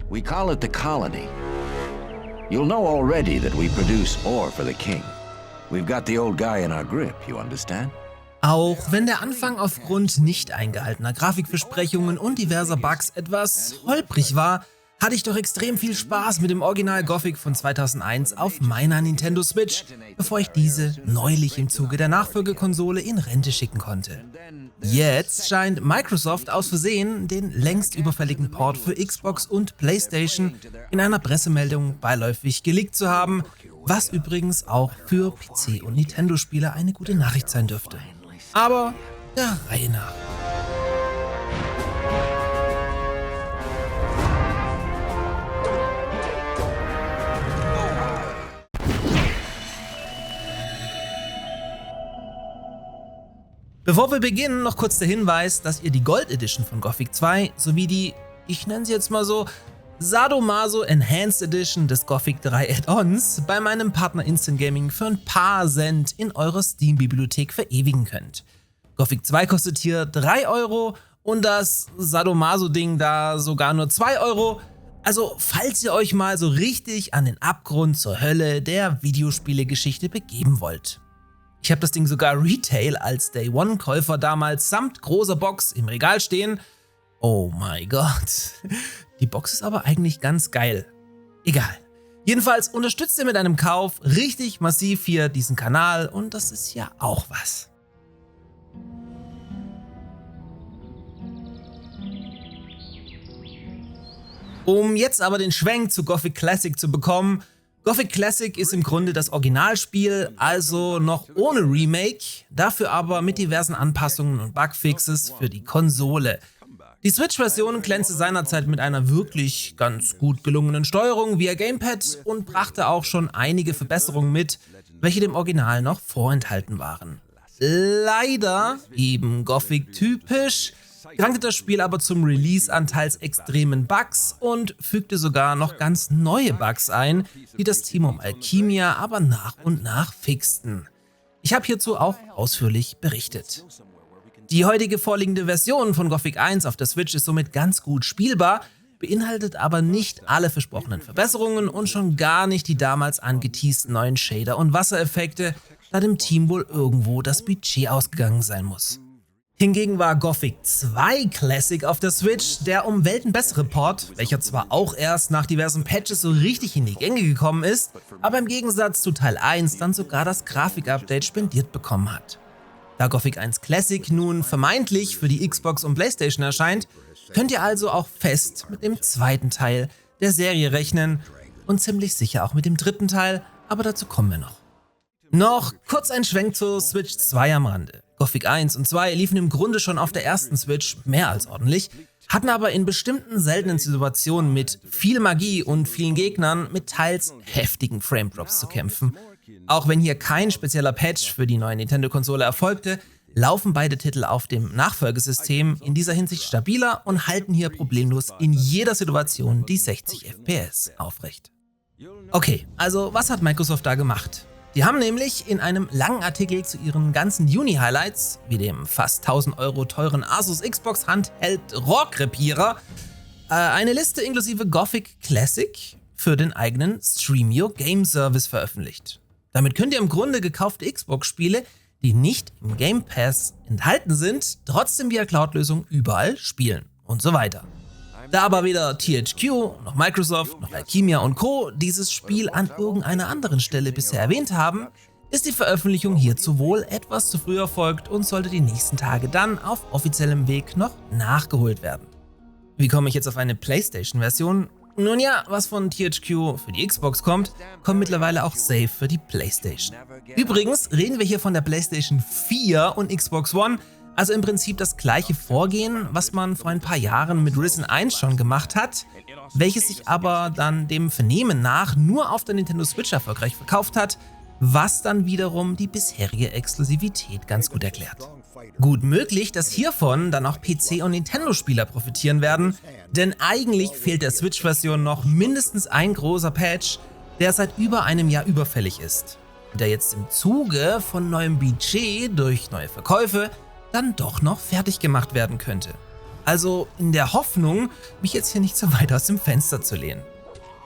We call it the Colony. You'll know already that we produce ore for the king. We've got the old guy in our grip, you understand? Auch wenn der Anfang aufgrund nicht eingehaltener Grafikversprechungen und diverser Bugs etwas holprig war, hatte ich doch extrem viel Spaß mit dem Original Gothic von 2001 auf meiner Nintendo Switch, bevor ich diese neulich im Zuge der Nachfolgekonsole in Rente schicken konnte. Jetzt scheint Microsoft aus Versehen den längst überfälligen Port für Xbox und PlayStation in einer Pressemeldung beiläufig geleakt zu haben, was übrigens auch für PC- und Nintendo-Spieler eine gute Nachricht sein dürfte. Aber der Reihe nach. Bevor wir beginnen, noch kurz der Hinweis, dass ihr die Gold Edition von Gothic 2 sowie die, ich nenne sie jetzt mal so, Sadomaso Enhanced Edition des Gothic 3 Add-ons bei meinem Partner Instant Gaming für ein paar Cent in eurer Steam-Bibliothek verewigen könnt. Gothic 2 kostet hier 3 € und das Sadomaso-Ding da sogar nur 2 €. Also falls ihr euch mal so richtig an den Abgrund zur Hölle der Videospielegeschichte begeben wollt. Ich habe das Ding sogar Retail als Day-One-Käufer damals samt großer Box im Regal stehen. Oh mein Gott. Die Box ist aber eigentlich ganz geil. Egal. Jedenfalls unterstützt ihr mit einem Kauf richtig massiv hier diesen Kanal und das ist ja auch was. Um jetzt aber den Schwenk zu Gothic Classic zu bekommen, Gothic Classic ist im Grunde das Originalspiel, also noch ohne Remake, dafür aber mit diversen Anpassungen und Bugfixes für die Konsole. Die Switch-Version glänzte seinerzeit mit einer wirklich ganz gut gelungenen Steuerung via Gamepad und brachte auch schon einige Verbesserungen mit, welche dem Original noch vorenthalten waren. Leider, eben Gothic-typisch, krankte das Spiel aber zum Release an teils extremen Bugs und fügte sogar noch ganz neue Bugs ein, die das Team um Alchemia aber nach und nach fixten. Ich habe hierzu auch ausführlich berichtet. Die heutige vorliegende Version von Gothic 1 auf der Switch ist somit ganz gut spielbar, beinhaltet aber nicht alle versprochenen Verbesserungen und schon gar nicht die damals angeteasten neuen Shader und Wassereffekte, da dem Team wohl irgendwo das Budget ausgegangen sein muss. Hingegen war Gothic 2 Classic auf der Switch der um Welten bessere Port, welcher zwar auch erst nach diversen Patches so richtig in die Gänge gekommen ist, aber im Gegensatz zu Teil 1 dann sogar das Grafikupdate spendiert bekommen hat. Da Gothic 1 Classic nun vermeintlich für die Xbox und PlayStation erscheint, könnt ihr also auch fest mit dem zweiten Teil der Serie rechnen und ziemlich sicher auch mit dem dritten Teil, aber dazu kommen wir noch. Noch kurz ein Schwenk zur Switch 2 am Rande. Gothic 1 und 2 liefen im Grunde schon auf der ersten Switch mehr als ordentlich, hatten aber in bestimmten seltenen Situationen mit viel Magie und vielen Gegnern mit teils heftigen Frame-Drops zu kämpfen. Auch wenn hier kein spezieller Patch für die neue Nintendo-Konsole erfolgte, laufen beide Titel auf dem Nachfolgesystem in dieser Hinsicht stabiler und halten hier problemlos in jeder Situation die 60 FPS aufrecht. Okay, also was hat Microsoft da gemacht? Die haben nämlich in einem langen Artikel zu ihren ganzen Juni-Highlights, wie dem fast 1000 € teuren Asus Xbox Handheld ROG-Krepierer, eine Liste inklusive Gothic Classic für den eigenen Stream Your Game Service veröffentlicht. Damit könnt ihr im Grunde gekaufte Xbox-Spiele, die nicht im Game Pass enthalten sind, trotzdem via Cloud-Lösung überall spielen und so weiter. Da aber weder THQ, noch Microsoft, noch Alchemia und Co. dieses Spiel an irgendeiner anderen Stelle bisher erwähnt haben, ist die Veröffentlichung hierzu wohl etwas zu früh erfolgt und sollte die nächsten Tage dann auf offiziellem Weg noch nachgeholt werden. Wie komme ich jetzt auf eine PlayStation-Version? Nun ja, was von THQ für die Xbox kommt, kommt mittlerweile auch safe für die PlayStation. Übrigens reden wir hier von der PlayStation 4 und Xbox One, also im Prinzip das gleiche Vorgehen, was man vor ein paar Jahren mit Risen 1 schon gemacht hat, welches sich aber dann dem Vernehmen nach nur auf der Nintendo Switch erfolgreich verkauft hat, was dann wiederum die bisherige Exklusivität ganz gut erklärt. Gut möglich, dass hiervon dann auch PC- und Nintendo-Spieler profitieren werden, denn eigentlich fehlt der Switch-Version noch mindestens ein großer Patch, der seit über einem Jahr überfällig ist, der jetzt im Zuge von neuem Budget durch neue Verkäufe dann doch noch fertig gemacht werden könnte. Also in der Hoffnung, mich jetzt hier nicht so weit aus dem Fenster zu lehnen.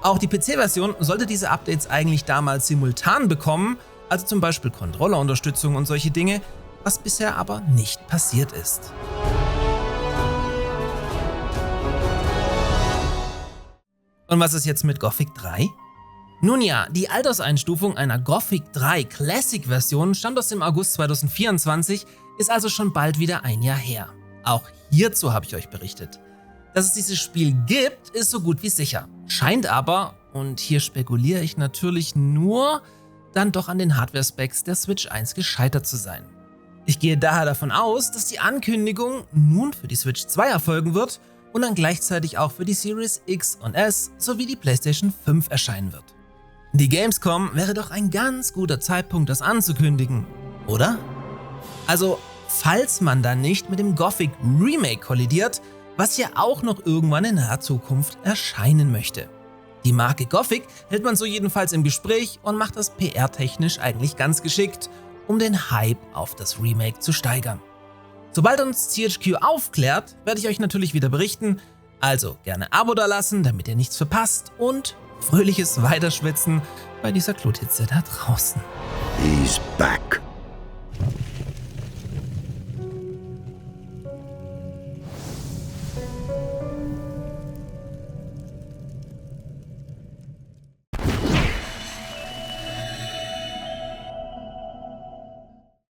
Auch die PC-Version sollte diese Updates eigentlich damals simultan bekommen, also zum Beispiel Controllerunterstützung und solche Dinge, was bisher aber nicht passiert ist. Und was ist jetzt mit Gothic 3? Nun ja, die Alterseinstufung einer Gothic 3 Classic-Version stammt aus dem August 2024, ist also schon bald wieder ein Jahr her. Auch hierzu habe ich euch berichtet. Dass es dieses Spiel gibt, ist so gut wie sicher. Scheint aber, und hier spekuliere ich natürlich nur, dann doch an den Hardware-Specs der Switch 1 gescheitert zu sein. Ich gehe daher davon aus, dass die Ankündigung nun für die Switch 2 erfolgen wird und dann gleichzeitig auch für die Series X und S sowie die PlayStation 5 erscheinen wird. Die Gamescom wäre doch ein ganz guter Zeitpunkt, das anzukündigen, oder? Also, falls man dann nicht mit dem Gothic Remake kollidiert, was ja auch noch irgendwann in naher Zukunft erscheinen möchte. Die Marke Gothic hält man so jedenfalls im Gespräch und macht das PR-technisch eigentlich ganz geschickt, um den Hype auf das Remake zu steigern. Sobald uns THQ aufklärt, werde ich euch natürlich wieder berichten, also gerne Abo dalassen, damit ihr nichts verpasst und fröhliches Weiterschwitzen bei dieser Klothitze da draußen. He's back.